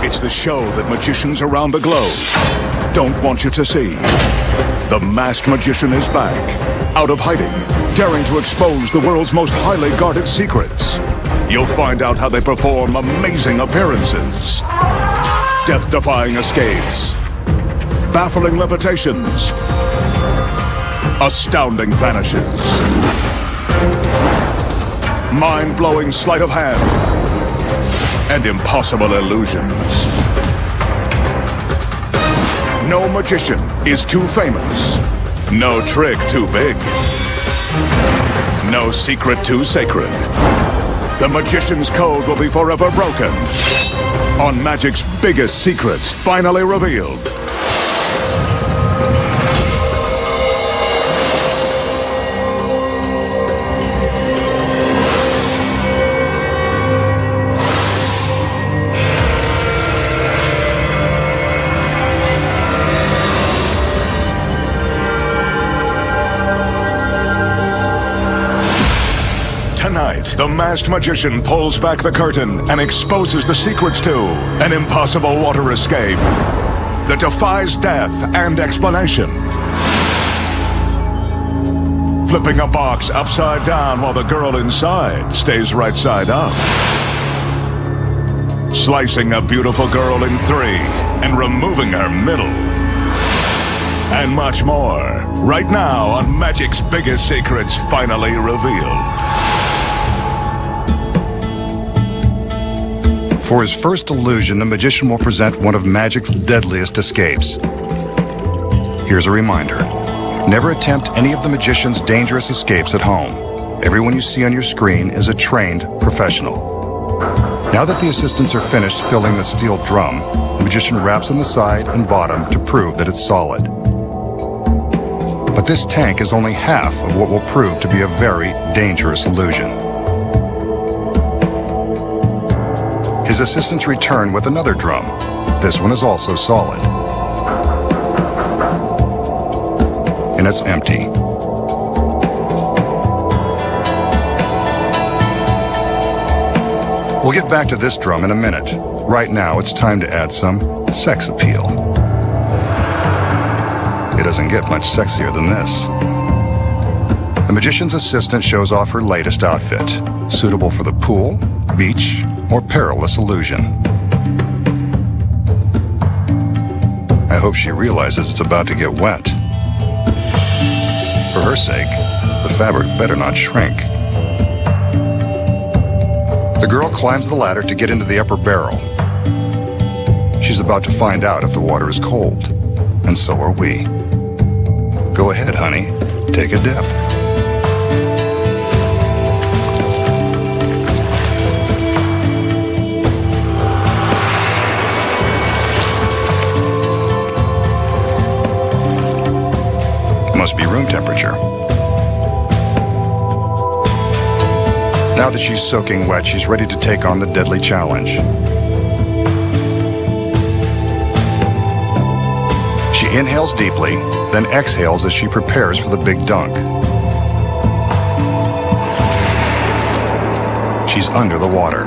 It's the show that magicians around the globe don't want you to see. The masked magician is back, out of hiding, daring to expose the world's most highly guarded secrets. You'll find out how they perform amazing appearances, death-defying escapes, baffling levitations, astounding vanishes, mind-blowing sleight of hand, and impossible illusions. No magician is too famous. No trick too big. No secret too sacred. The magician's code will be forever broken. On magic's biggest secrets finally revealed. Tonight, the masked magician pulls back the curtain and exposes the secrets to an impossible water escape that defies death and explanation. Flipping a box upside down while the girl inside stays right side up. Slicing a beautiful girl in three and removing her middle. And much more, right now on Magic's Biggest Secrets Finally Revealed. For his first illusion, the magician will present one of Magic's deadliest escapes. Here's a reminder. Never attempt any of the magician's dangerous escapes at home. Everyone you see on your screen is a trained professional. Now that the assistants are finished filling the steel drum, the magician wraps on the side and bottom to prove that it's solid. But this tank is only half of what will prove to be a very dangerous illusion. His assistants return with another drum. This one is also solid. And it's empty. We'll get back to this drum in a minute. Right now, it's time to add some sex appeal. It doesn't get much sexier than this. The magician's assistant shows off her latest outfit, suitable for the pool, beach, or perilous illusion. I hope she realizes it's about to get wet. For her sake, the fabric better not shrink. The girl climbs the ladder to get into the upper barrel. She's about to find out if the water is cold, and so are we. Go ahead, honey. Take a dip. Must be room temperature. Now that she's soaking wet, she's ready to take on the deadly challenge. She inhales deeply, then exhales as she prepares for the big dunk. She's under the water.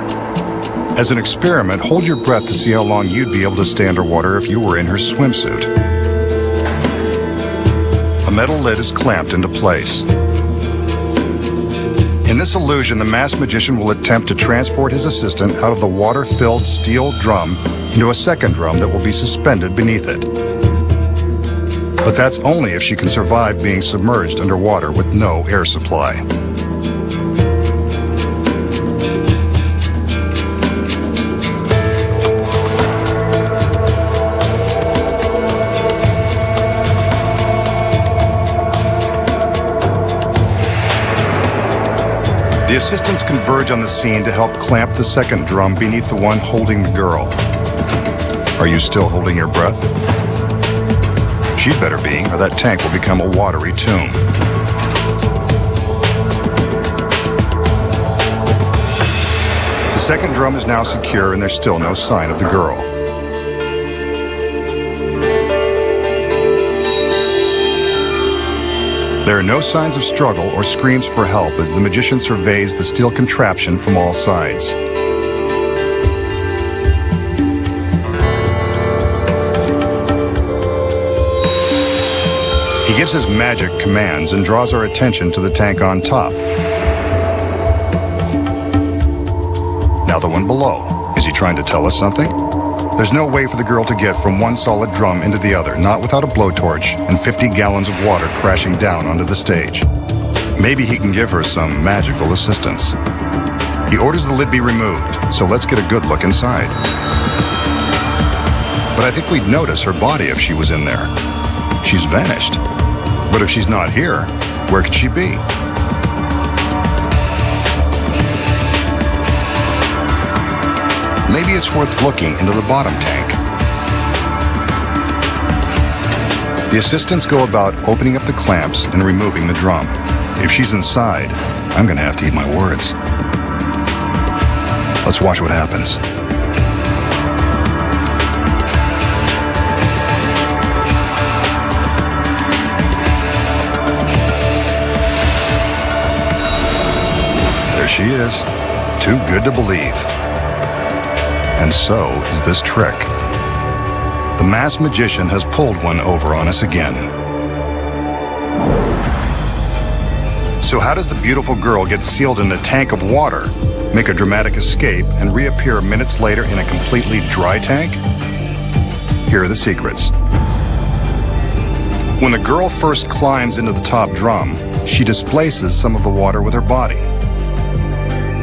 As an experiment, hold your breath to see how long you'd be able to stay underwater if you were in her swimsuit. A metal lid is clamped into place. In this illusion, the masked magician will attempt to transport his assistant out of the water-filled steel drum into a second drum that will be suspended beneath it. But that's only if she can survive being submerged underwater with no air supply. The assistants converge on the scene to help clamp the second drum beneath the one holding the girl. Are you still holding your breath? She'd better be, or that tank will become a watery tomb. The second drum is now secure and there's still no sign of the girl. There are no signs of struggle or screams for help as the magician surveys the steel contraption from all sides. He gives his magic commands and draws our attention to the tank on top. Now the one below. Is he trying to tell us something? There's no way for the girl to get from one solid drum into the other, not without a blowtorch and 50 gallons of water crashing down onto the stage. Maybe he can give her some magical assistance. He orders the lid be removed, so let's get a good look inside. But I think we'd notice her body if she was in there. She's vanished. But if she's not here, where could she be? Maybe it's worth looking into the bottom tank. The assistants go about opening up the clamps and removing the drum. If she's inside, I'm gonna have to eat my words. Let's watch what happens. There she is, too good to believe. And so is this trick. The masked magician has pulled one over on us again. So how does the beautiful girl get sealed in a tank of water, make a dramatic escape, and reappear minutes later in a completely dry tank? Here are the secrets. When the girl first climbs into the top drum, she displaces some of the water with her body.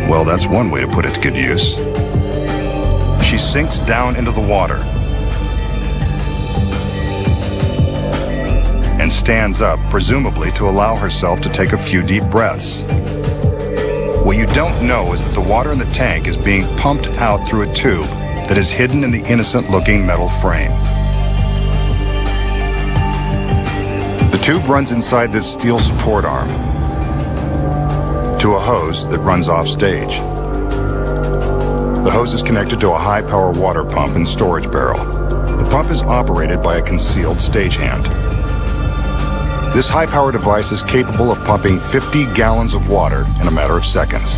Well, that's one way to put it to good use. She sinks down into the water and stands up, presumably to allow herself to take a few deep breaths. What you don't know is that the water in the tank is being pumped out through a tube that is hidden in the innocent-looking metal frame. The tube runs inside this steel support arm to a hose that runs off stage. The hose is connected to a high-power water pump and storage barrel. The pump is operated by a concealed stagehand. This high-power device is capable of pumping 50 gallons of water in a matter of seconds.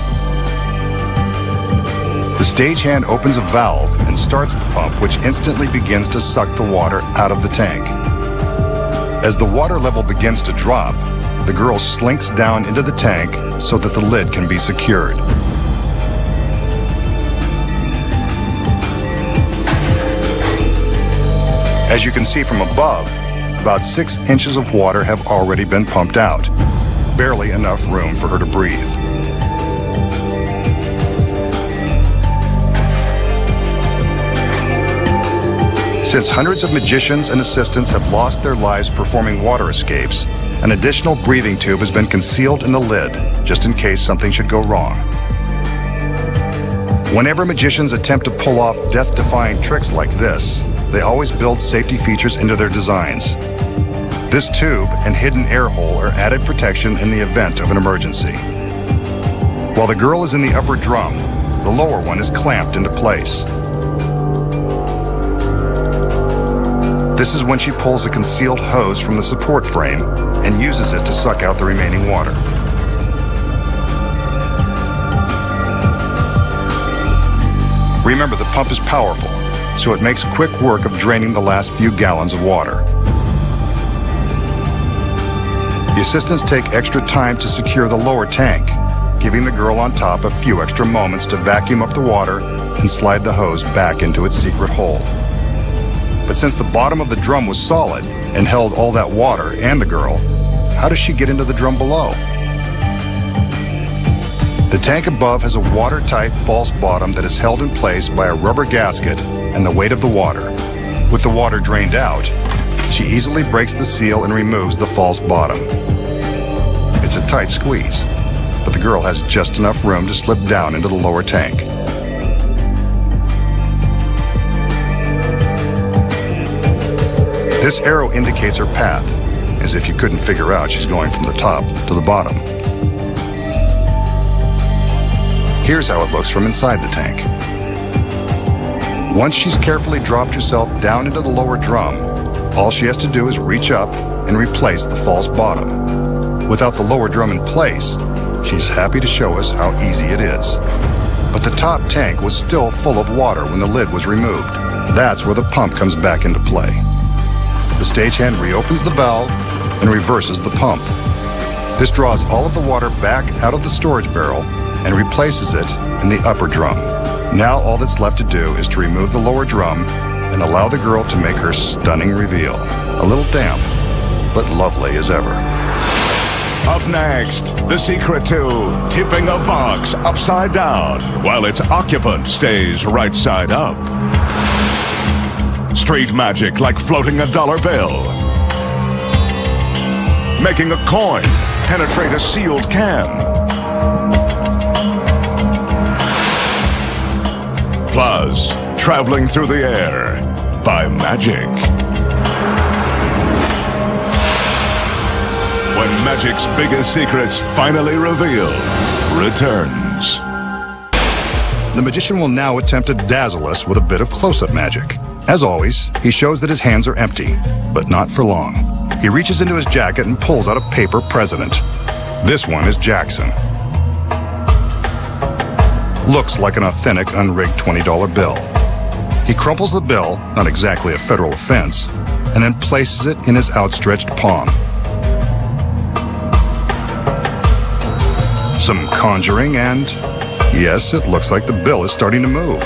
The stagehand opens a valve and starts the pump, which instantly begins to suck the water out of the tank. As the water level begins to drop, the girl slinks down into the tank so that the lid can be secured. As you can see from above, about 6 inches of water have already been pumped out. Barely enough room for her to breathe. Since hundreds of magicians and assistants have lost their lives performing water escapes, an additional breathing tube has been concealed in the lid, just in case something should go wrong. Whenever magicians attempt to pull off death-defying tricks like this, they always build safety features into their designs. This tube and hidden air hole are added protection in the event of an emergency. While the girl is in the upper drum, the lower one is clamped into place. This is when she pulls a concealed hose from the support frame and uses it to suck out the remaining water. Remember, the pump is powerful, so it makes quick work of draining the last few gallons of water. The assistants take extra time to secure the lower tank, giving the girl on top a few extra moments to vacuum up the water and slide the hose back into its secret hole. But since the bottom of the drum was solid and held all that water and the girl, how does she get into the drum below? The tank above has a watertight false bottom that is held in place by a rubber gasket and the weight of the water. With the water drained out, she easily breaks the seal and removes the false bottom. It's a tight squeeze, but the girl has just enough room to slip down into the lower tank. This arrow indicates her path, as if you couldn't figure out she's going from the top to the bottom. Here's how it looks from inside the tank. Once she's carefully dropped herself down into the lower drum, all she has to do is reach up and replace the false bottom. Without the lower drum in place, she's happy to show us how easy it is. But the top tank was still full of water when the lid was removed. That's where the pump comes back into play. The stagehand reopens the valve, and reverses the pump. This draws all of the water back out of the storage barrel and replaces it in the upper drum. Now all that's left to do is to remove the lower drum and allow the girl to make her stunning reveal. A little damp, but lovely as ever. Up next, the secret to tipping a box upside down while its occupant stays right side up. Street magic like floating a dollar bill. Making a coin penetrate a sealed can. Plus, traveling through the air by magic. When magic's biggest secrets finally revealed returns. The magician will now attempt to dazzle us with a bit of close-up magic. As always, he shows that his hands are empty, but not for long. He reaches into his jacket and pulls out a paper president. This one is Jackson. Looks like an authentic unrigged $20 bill. He crumples the bill, not exactly a federal offense, and then places it in his outstretched palm. Some conjuring and, yes, it looks like the bill is starting to move.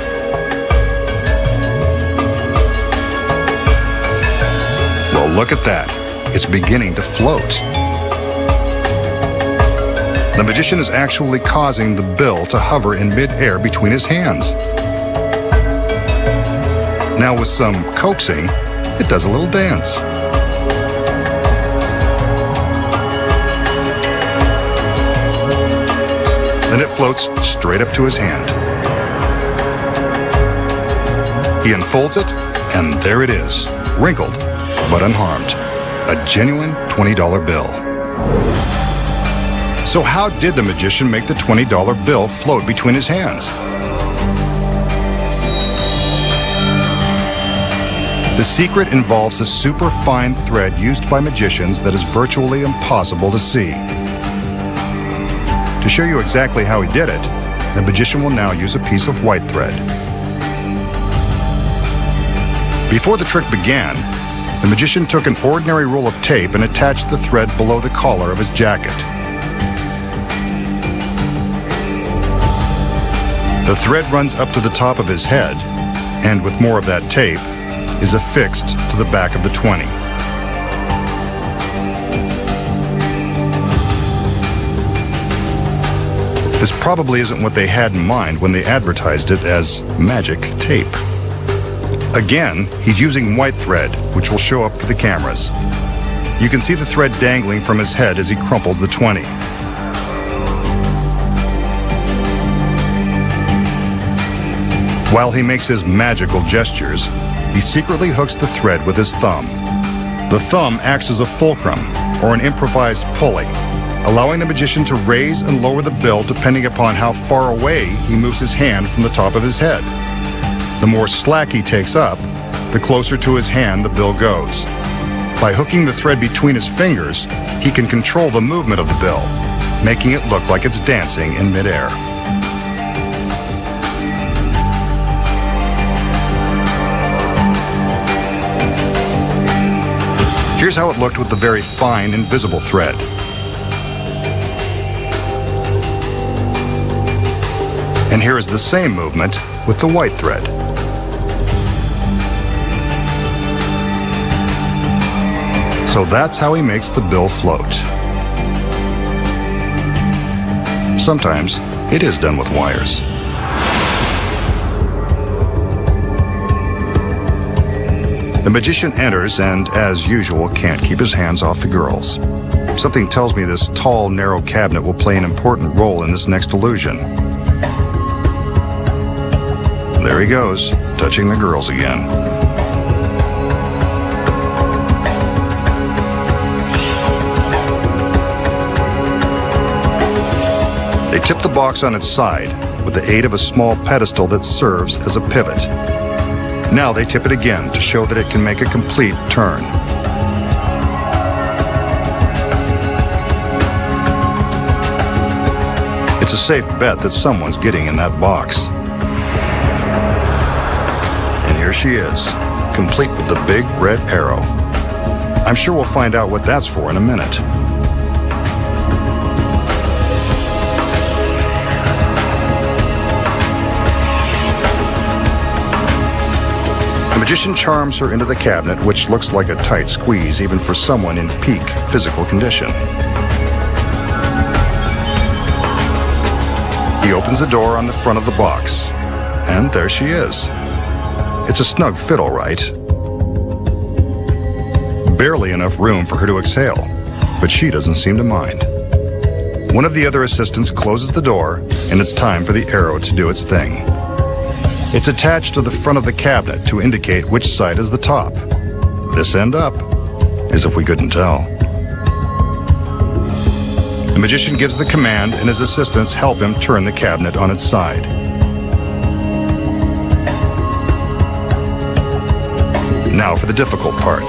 Well, look at that. It's beginning to float. The magician is actually causing the bill to hover in mid-air between his hands. Now with some coaxing, it does a little dance. Then it floats straight up to his hand. He unfolds it, and there it is, wrinkled but unharmed. A genuine $20 bill. So how did the magician make the $20 bill float between his hands? The secret involves a super fine thread used by magicians that is virtually impossible to see. To show you exactly how he did it, the magician will now use a piece of white thread. Before the trick began, the magician took an ordinary roll of tape and attached the thread below the collar of his jacket. The thread runs up to the top of his head, and with more of that tape, is affixed to the back of the 20. This probably isn't what they had in mind when they advertised it as magic tape. Again, he's using white thread, which will show up for the cameras. You can see the thread dangling from his head as he crumples the 20. While he makes his magical gestures, he secretly hooks the thread with his thumb. The thumb acts as a fulcrum, or an improvised pulley, allowing the magician to raise and lower the bill depending upon how far away he moves his hand from the top of his head. The more slack he takes up, the closer to his hand the bill goes. By hooking the thread between his fingers, he can control the movement of the bill, making it look like it's dancing in midair. Here's how it looked with the very fine, invisible thread. And here is the same movement with the white thread. So that's how he makes the bill float. Sometimes it is done with wires. The magician enters and, as usual, can't keep his hands off the girls. Something tells me this tall, narrow cabinet will play an important role in this next illusion. There he goes, touching the girls again. They tip the box on its side with the aid of a small pedestal that serves as a pivot. Now they tip it again to show that it can make a complete turn. It's a safe bet that someone's getting in that box. And here she is, complete with the big red arrow. I'm sure we'll find out what that's for in a minute. The magician charms her into the cabinet, which looks like a tight squeeze even for someone in peak physical condition. He opens the door on the front of the box, and there she is. It's a snug fit, all right. Barely enough room for her to exhale, but she doesn't seem to mind. One of the other assistants closes the door, and it's time for the arrow to do its thing. It's attached to the front of the cabinet to indicate which side is the top. This end up, as if we couldn't tell. The magician gives the command, and his assistants help him turn the cabinet on its side. Now for the difficult part.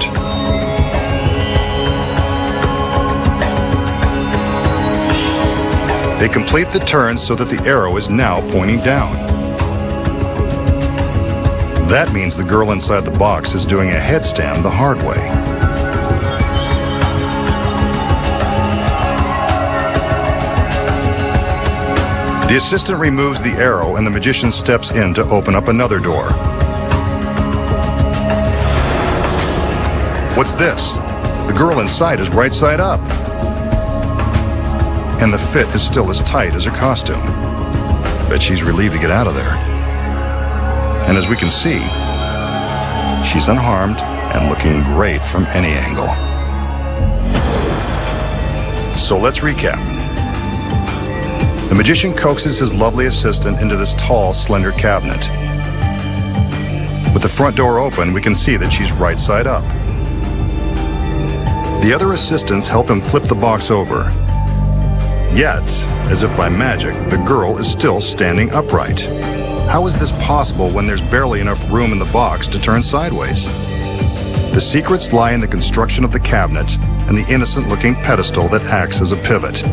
They complete the turn so that the arrow is now pointing down. That means the girl inside the box is doing a headstand the hard way. The assistant removes the arrow and the magician steps in to open up another door. What's this? The girl inside is right side up. And the fit is still as tight as her costume. Bet she's relieved to get out of there. And as we can see, she's unharmed and looking great from any angle. So let's recap. The magician coaxes his lovely assistant into this tall, slender cabinet. With the front door open, we can see that she's right side up. The other assistants help him flip the box over. Yet, as if by magic, the girl is still standing upright. How is this possible when there's barely enough room in the box to turn sideways? The secrets lie in the construction of the cabinet and the innocent-looking pedestal that acts as a pivot.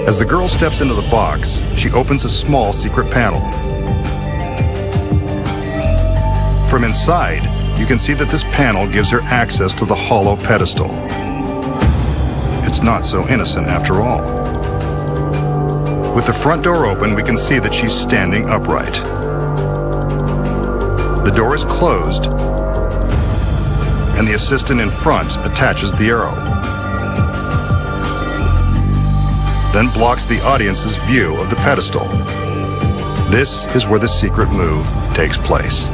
As the girl steps into the box, she opens a small secret panel. From inside, you can see that this panel gives her access to the hollow pedestal. It's not so innocent after all. With the front door open, we can see that she's standing upright. The door is closed, and the assistant in front attaches the arrow. Then blocks the audience's view of the pedestal. This is where the secret move takes place.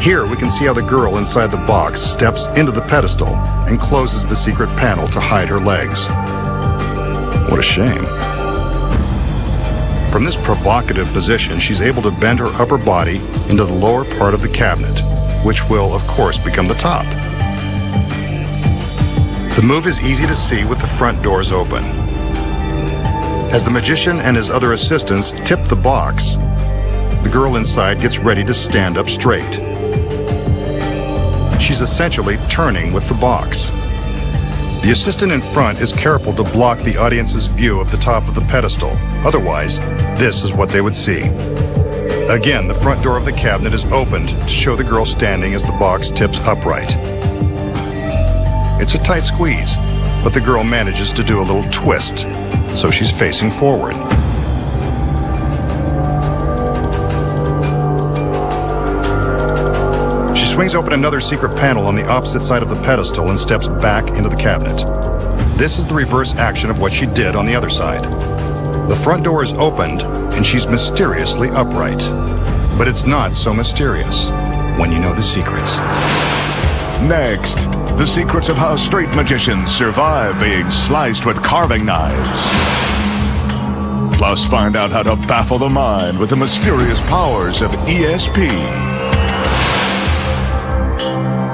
Here we can see how the girl inside the box steps into the pedestal and closes the secret panel to hide her legs. What a shame. From this provocative position, she's able to bend her upper body into the lower part of the cabinet, which will, of course, become the top. The move is easy to see with the front doors open. As the magician and his other assistants tip the box, the girl inside gets ready to stand up straight. She's essentially turning with the box. The assistant in front is careful to block the audience's view of the top of the pedestal. Otherwise, this is what they would see. Again, the front door of the cabinet is opened to show the girl standing as the box tips upright. It's a tight squeeze, but the girl manages to do a little twist, so she's facing forward. She swings open another secret panel on the opposite side of the pedestal and steps back into the cabinet. This is the reverse action of what she did on the other side. The front door is opened, and she's mysteriously upright. But it's not so mysterious when you know the secrets. Next, the secrets of how street magicians survive being sliced with carving knives. Plus, find out how to baffle the mind with the mysterious powers of ESP.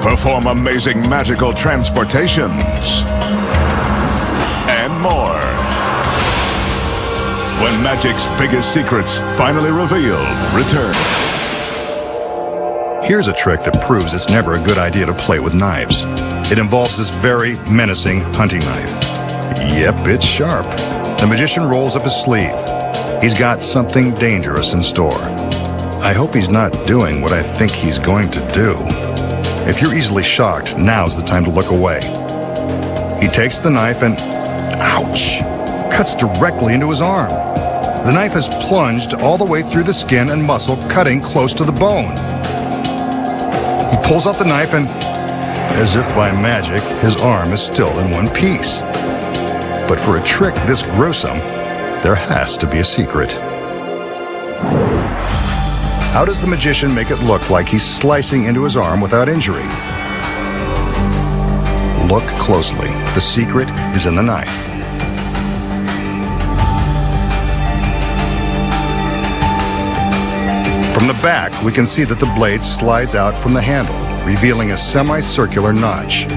Perform amazing magical transportations. And more. When magic's biggest secrets finally revealed, return. Here's a trick that proves it's never a good idea to play with knives. It involves this very menacing hunting knife. Yep, it's sharp. The magician rolls up his sleeve. He's got something dangerous in store. I hope he's not doing what I think he's going to do. If you're easily shocked, now's the time to look away. He takes the knife and, ouch, cuts directly into his arm. The knife has plunged all the way through the skin and muscle, cutting close to the bone. He pulls out the knife and, as if by magic, his arm is still in one piece. But for a trick this gruesome, there has to be a secret. How does the magician make it look like he's slicing into his arm without injury? Look closely. The secret is in the knife. From the back, we can see that the blade slides out from the handle, revealing a semicircular notch.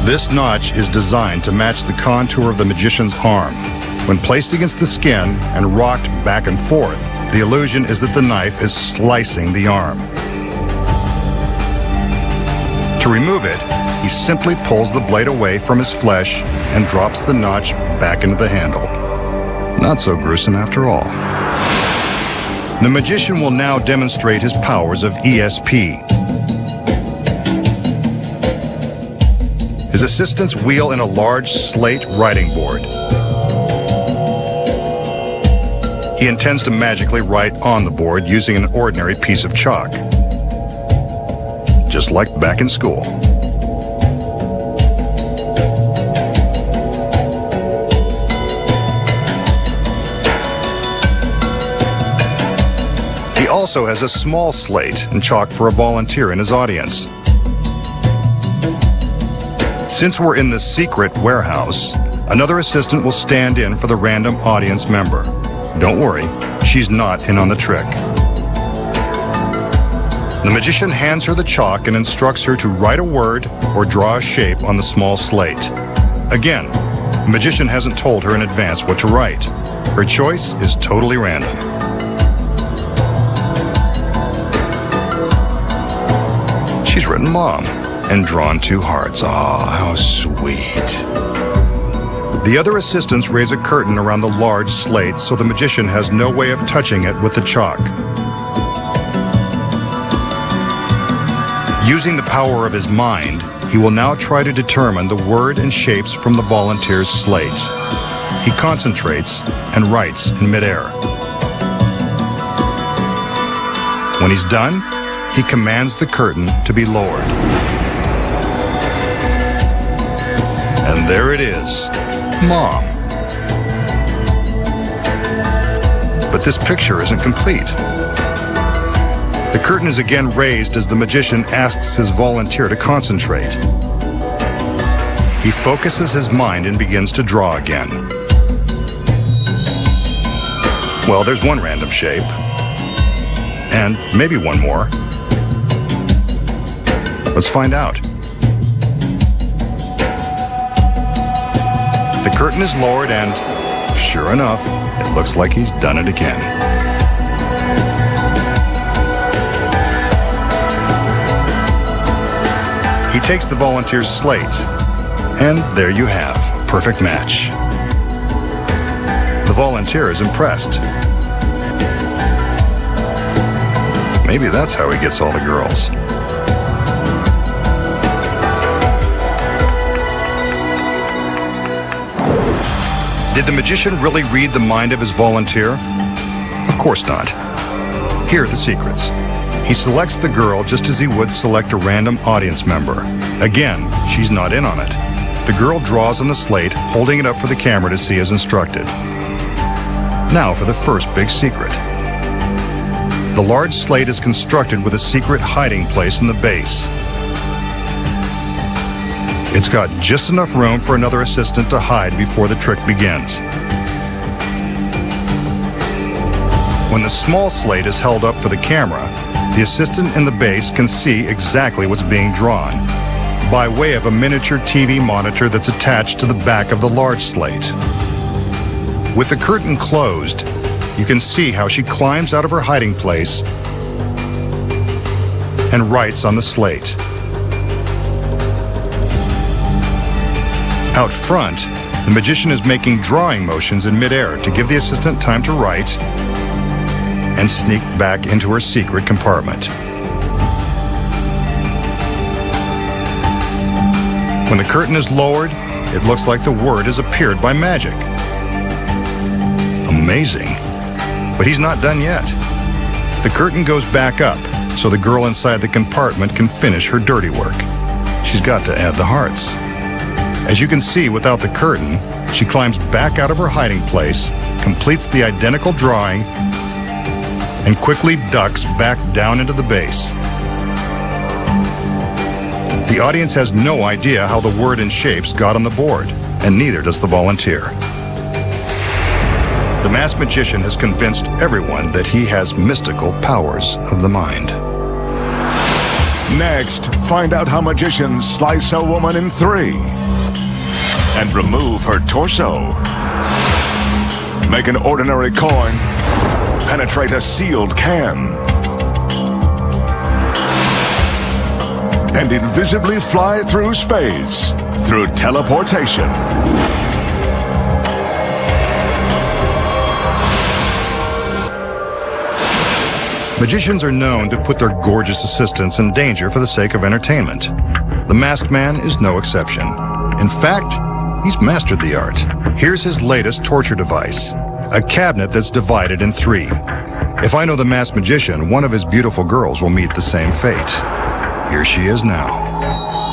This notch is designed to match the contour of the magician's arm. When placed against the skin and rocked back and forth, the illusion is that the knife is slicing the arm. To remove it, he simply pulls the blade away from his flesh and drops the notch back into the handle. Not so gruesome after all. The magician will now demonstrate his powers of ESP. His assistants wheel in a large slate writing board. He intends to magically write on the board using an ordinary piece of chalk. Just like back in school. He also has a small slate and chalk for a volunteer in his audience. Since we're in the secret warehouse, another assistant will stand in for the random audience member. Don't worry, she's not in on the trick. The magician hands her the chalk and instructs her to write a word or draw a shape on the small slate. Again, the magician hasn't told her in advance what to write. Her choice is totally random. She's written Mom and drawn 2 hearts. Aw, how sweet. The other assistants raise a curtain around the large slate so the magician has no way of touching it with the chalk. Using the power of his mind, he will now try to determine the word and shapes from the volunteer's slate. He concentrates and writes in midair. When he's done, he commands the curtain to be lowered. And there it is, Mom. But this picture isn't complete. The curtain is again raised as the magician asks his volunteer to concentrate. He focuses his mind and begins to draw again. Well, there's one random shape. And maybe one more. Let's find out. The curtain is lowered and, sure enough, it looks like he's done it again. He takes the volunteer's slate, and there you have a perfect match. The volunteer is impressed. Maybe that's how he gets all the girls. Did the magician really read the mind of his volunteer? Of course not. Here are the secrets. He selects the girl just as he would select a random audience member. Again, she's not in on it. The girl draws on the slate, holding it up for the camera to see as instructed. Now for the first big secret. The large slate is constructed with a secret hiding place in the base. It's got just enough room for another assistant to hide before the trick begins. When the small slate is held up for the camera, the assistant in the base can see exactly what's being drawn by way of a miniature TV monitor that's attached to the back of the large slate. With the curtain closed, you can see how she climbs out of her hiding place and writes on the slate. Out front, the magician is making drawing motions in midair to give the assistant time to write and sneak back into her secret compartment. When the curtain is lowered, it looks like the word has appeared by magic. Amazing. But he's not done yet. The curtain goes back up, so the girl inside the compartment can finish her dirty work. She's got to add the hearts. As you can see, without the curtain, she climbs back out of her hiding place, completes the identical drawing, and quickly ducks back down into the base. The audience has no idea how the word and shapes got on the board, and neither does the volunteer. The masked magician has convinced everyone that he has mystical powers of the mind. Next, find out how magicians slice a woman in 3 and remove her torso. Make an ordinary coin penetrate a sealed can and invisibly fly through space through teleportation. Magicians are known to put their gorgeous assistants in danger for the sake of entertainment. The masked man is no exception. In fact, he's mastered the art. Here's his latest torture device, a cabinet that's divided in 3. If I know the masked magician, one of his beautiful girls will meet the same fate. Here she is now.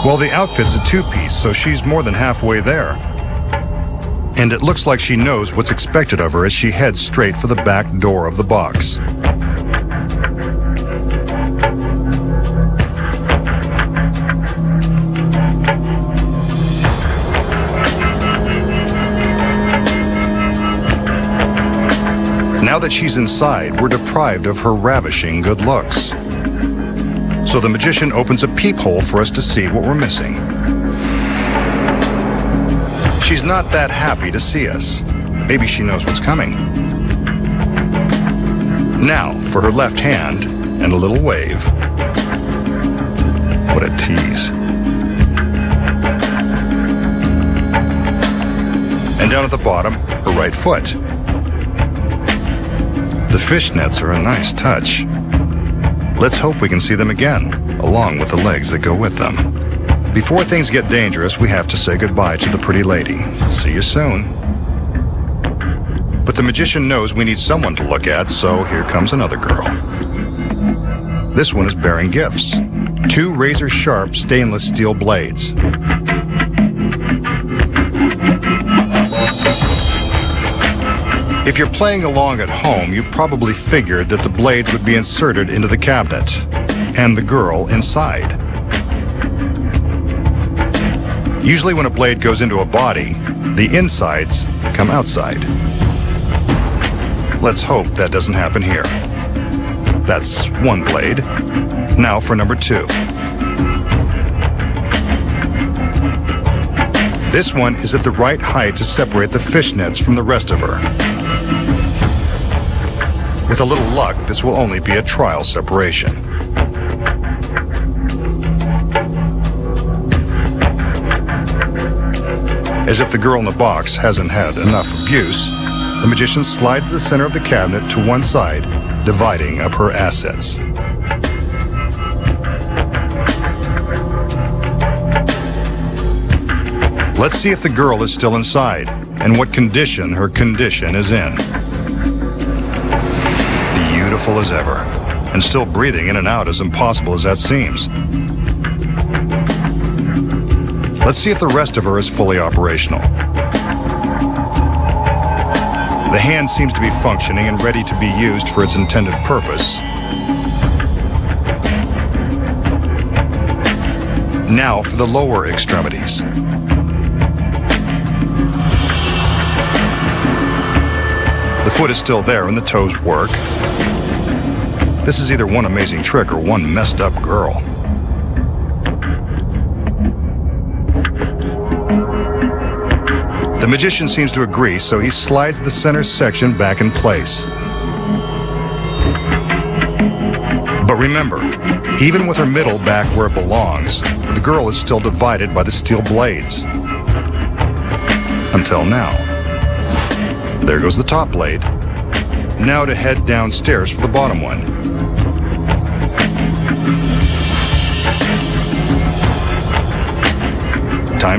Well, the outfit's a 2-piece, so she's more than halfway there. And it looks like she knows what's expected of her as she heads straight for the back door of the box. Now that she's inside, we're deprived of her ravishing good looks. So the magician opens a peephole for us to see what we're missing. She's not that happy to see us. Maybe she knows what's coming. Now for her left hand and a little wave. What a tease. And down at the bottom, her right foot. The fishnets are a nice touch. Let's hope we can see them again, along with the legs that go with them. Before things get dangerous, we have to say goodbye to the pretty lady. See you soon. But the magician knows we need someone to look at, so here comes another girl. This one is bearing gifts. 2 razor-sharp stainless steel blades. If you're playing along at home, you've probably figured that the blades would be inserted into the cabinet, and the girl inside. Usually when a blade goes into a body, the insides come outside. Let's hope that doesn't happen here. That's 1 blade. Now for number 2. This one is at the right height to separate the fishnets from the rest of her. With a little luck, this will only be a trial separation. As if the girl in the box hasn't had enough abuse, the magician slides the center of the cabinet to one side, dividing up her assets. Let's see if the girl is still inside, and what condition her condition is in. Beautiful as ever, and still breathing in and out as impossible as that seems. Let's see if the rest of her is fully operational. The hand seems to be functioning and ready to be used for its intended purpose. Now for the lower extremities. The foot is still there and the toes work. This is either one amazing trick or one messed up girl. The magician seems to agree, so he slides the center section back in place. But remember, even with her middle back where it belongs, the girl is still divided by the steel blades. Until now. There goes the top blade. Now to head downstairs for the bottom one.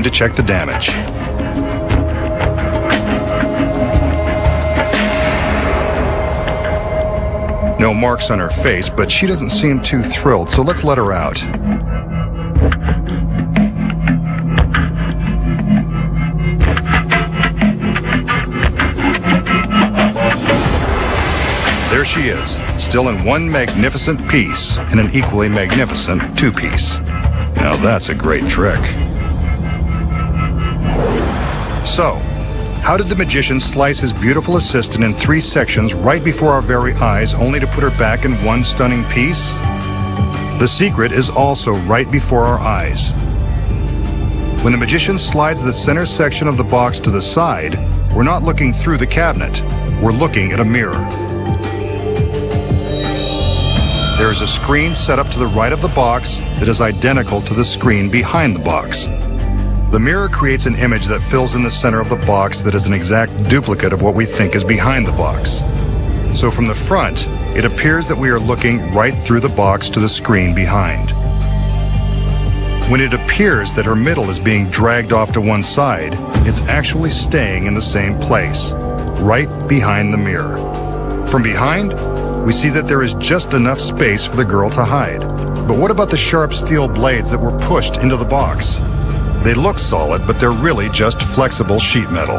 to check the damage. No marks on her face, but she doesn't seem too thrilled, so let's let her out. There she is, still in one magnificent piece and an equally magnificent two-piece. Now that's a great trick. So, how did the magician slice his beautiful assistant in 3 sections right before our very eyes, only to put her back in one stunning piece? The secret is also right before our eyes. When the magician slides the center section of the box to the side, we're not looking through the cabinet. We're looking at a mirror. There is a screen set up to the right of the box that is identical to the screen behind the box. The mirror creates an image that fills in the center of the box that is an exact duplicate of what we think is behind the box. So from the front, it appears that we are looking right through the box to the screen behind. When it appears that her middle is being dragged off to one side, it's actually staying in the same place, right behind the mirror. From behind, we see that there is just enough space for the girl to hide. But what about the sharp steel blades that were pushed into the box? They look solid, but they're really just flexible sheet metal.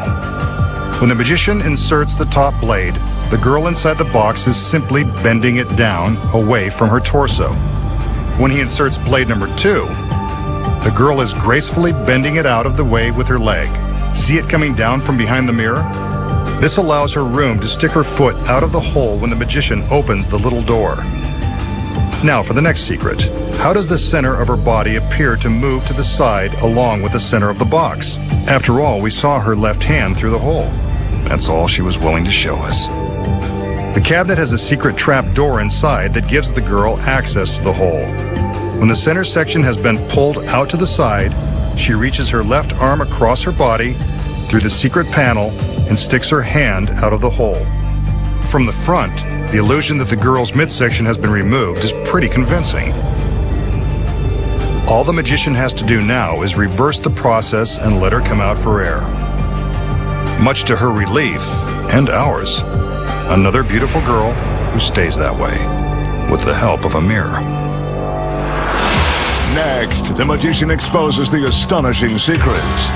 When the magician inserts the top blade, the girl inside the box is simply bending it down away from her torso. When he inserts blade number 2, the girl is gracefully bending it out of the way with her leg. See it coming down from behind the mirror? This allows her room to stick her foot out of the hole when the magician opens the little door. Now for the next secret. How does the center of her body appear to move to the side along with the center of the box? After all, we saw her left hand through the hole. That's all she was willing to show us. The cabinet has a secret trap door inside that gives the girl access to the hole. When the center section has been pulled out to the side, she reaches her left arm across her body through the secret panel and sticks her hand out of the hole. From the front, the illusion that the girl's midsection has been removed is pretty convincing. All the magician has to do now is reverse the process and let her come out for air. Much to her relief, and ours, another beautiful girl who stays that way, with the help of a mirror. Next, the magician exposes the astonishing secrets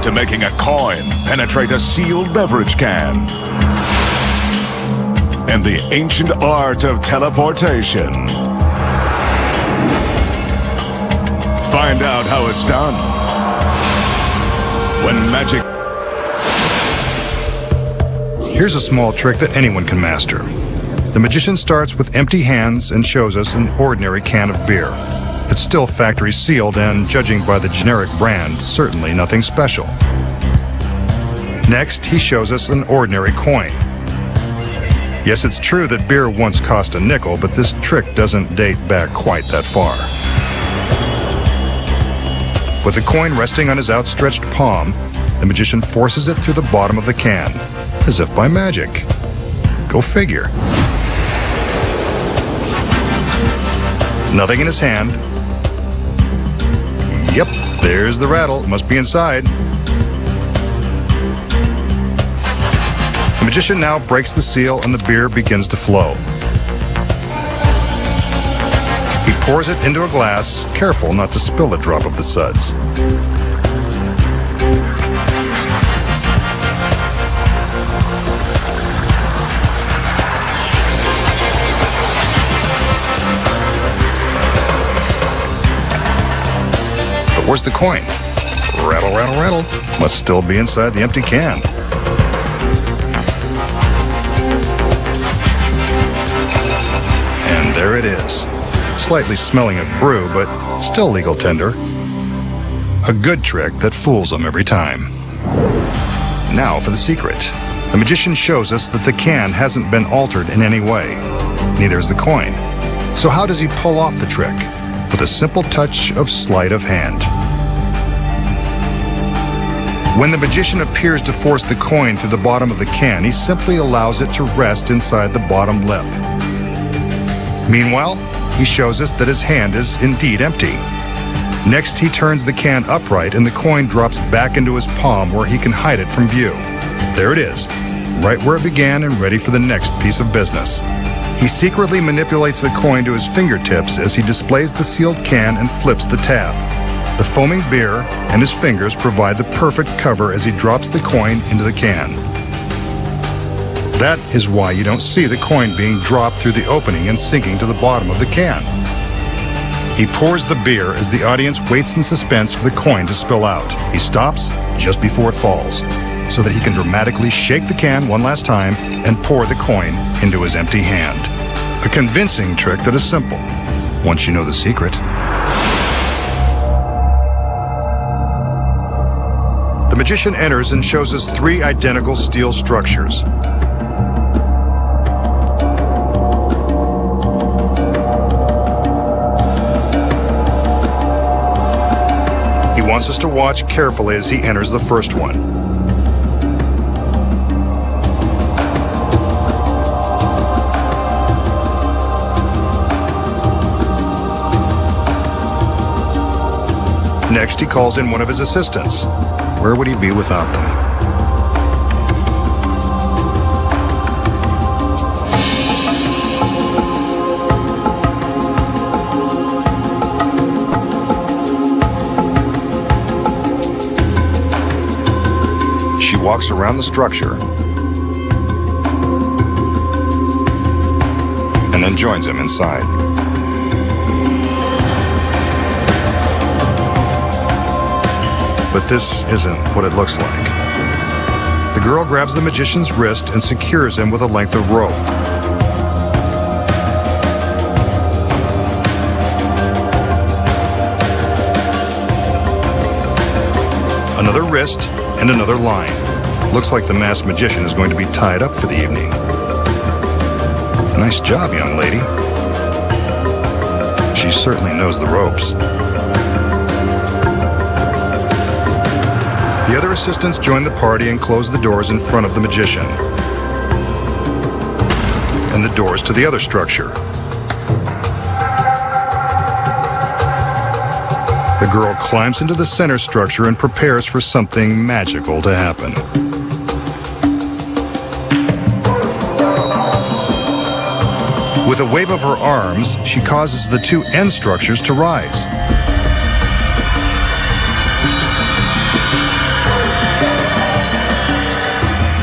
to making a coin penetrate a sealed beverage can, and the ancient art of teleportation. Find out how it's done when magic... Here's a small trick that anyone can master. The magician starts with empty hands and shows us an ordinary can of beer. It's still factory sealed and, judging by the generic brand, certainly nothing special. Next, he shows us an ordinary coin. Yes, it's true that beer once cost a nickel, but this trick doesn't date back quite that far. With the coin resting on his outstretched palm, the magician forces it through the bottom of the can, as if by magic. Go figure. Nothing in his hand. Yep, there's the rattle. It must be inside. The magician now breaks the seal and the beer begins to flow. He pours it into a glass, careful not to spill a drop of the suds. But where's the coin? Rattle, rattle, rattle. Must still be inside the empty can. And there it is. Slightly smelling of brew, but still legal tender. A good trick that fools them every time. Now for the secret. The magician shows us that the can hasn't been altered in any way. Neither is the coin. So how does he pull off the trick? With a simple touch of sleight of hand. When the magician appears to force the coin through the bottom of the can, he simply allows it to rest inside the bottom lip. Meanwhile, he shows us that his hand is indeed empty. Next, he turns the can upright and the coin drops back into his palm where he can hide it from view. There it is, right where it began and ready for the next piece of business. He secretly manipulates the coin to his fingertips as he displays the sealed can and flips the tab. The foaming beer and his fingers provide the perfect cover as he drops the coin into the can. That is why you don't see the coin being dropped through the opening and sinking to the bottom of the can. He pours the beer as the audience waits in suspense for the coin to spill out. He stops just before it falls, so that he can dramatically shake the can one last time and pour the coin into his empty hand. A convincing trick that is simple, once you know the secret. The magician enters and shows us 3 identical steel structures. He wants us to watch carefully as he enters the first one. Next, he calls in one of his assistants. Where would he be without them? She walks around the structure and then joins him inside. But this isn't what it looks like. The girl grabs the magician's wrist and secures him with a length of rope. Another wrist and another line. Looks like the masked magician is going to be tied up for the evening. Nice job, young lady. She certainly knows the ropes. The other assistants join the party and close the doors in front of the magician. And the doors to the other structure. The girl climbs into the center structure and prepares for something magical to happen. With a wave of her arms, she causes the 2 end structures to rise.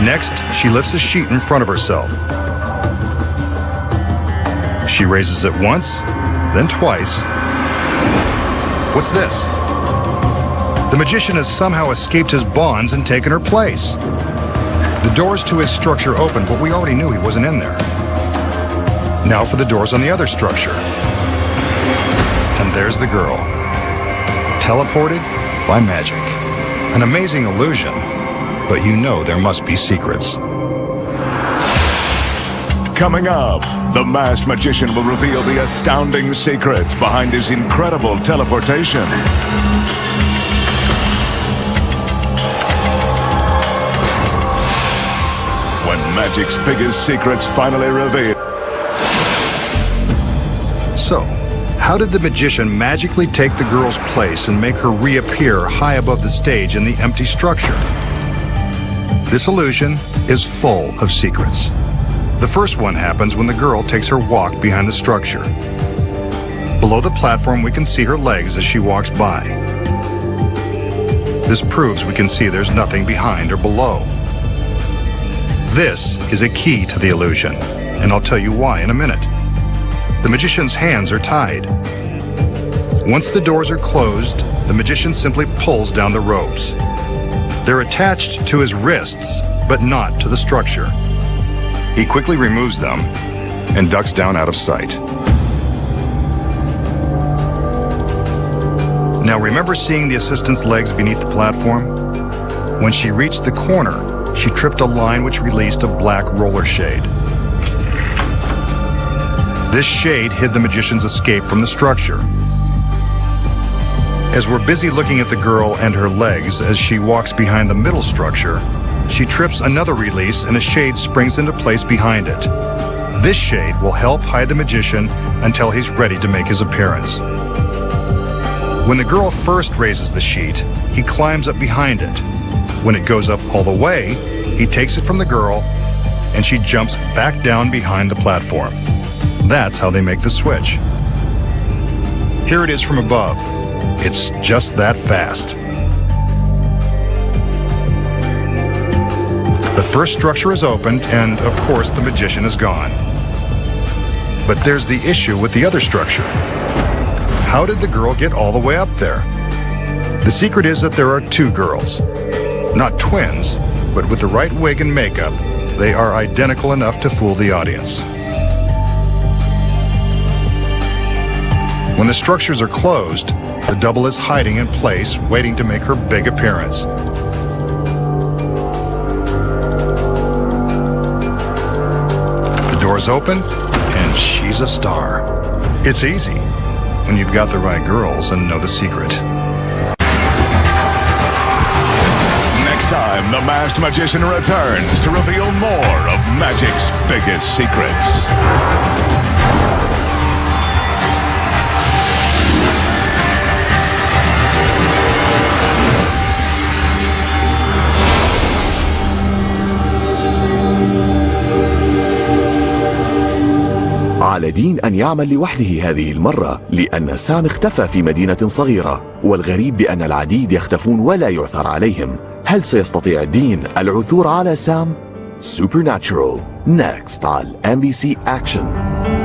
Next, she lifts a sheet in front of herself. She raises it once, then twice. What's this? The magician has somehow escaped his bonds and taken her place. The doors to his structure open, but we already knew he wasn't in there. Now for the doors on the other structure. And there's the girl. Teleported by magic. An amazing illusion. But you know there must be secrets. Coming up, the masked magician will reveal the astounding secret behind his incredible teleportation. When magic's biggest secrets finally reveal. So, how did the magician magically take the girl's place and make her reappear high above the stage in the empty structure? This illusion is full of secrets. The first one happens when the girl takes her walk behind the structure. Below the platform, we can see her legs as she walks by. This proves we can see there's nothing behind or below. This is a key to the illusion, and I'll tell you why in a minute. The magician's hands are tied. Once the doors are closed, the magician simply pulls down the ropes. They're attached to his wrists, but not to the structure. He quickly removes them and ducks down out of sight. Now remember seeing the assistant's legs beneath the platform? When she reached the corner, she tripped a line which released a black roller shade. This shade hid the magician's escape from the structure. As we're busy looking at the girl and her legs as she walks behind the middle structure, she trips another release and a shade springs into place behind it. This shade will help hide the magician until he's ready to make his appearance. When the girl first raises the sheet, he climbs up behind it. When it goes up all the way, he takes it from the girl, and she jumps back down behind the platform. That's how they make the switch. Here it is from above. It's just that fast. The first structure is opened, and of course the magician is gone. But there's the issue with the other structure. How did the girl get all the way up there? The secret is that there are two girls. Not twins, but with the right wig and makeup, they are identical enough to fool the audience. When the structures are closed, the double is hiding in place, waiting to make her big appearance. The doors open, and she's a star. It's easy when you've got the right girls and know the secret. Next time, the masked magician returns to reveal more of magic's biggest secrets. على دين أن يعمل لوحده هذه المرة، لأن سام اختفى في مدينة صغيرة، والغريب بأن العديد يختفون ولا يعثر عليهم. هل سيستطيع دين العثور على سام؟ Supernatural next على MBC Action.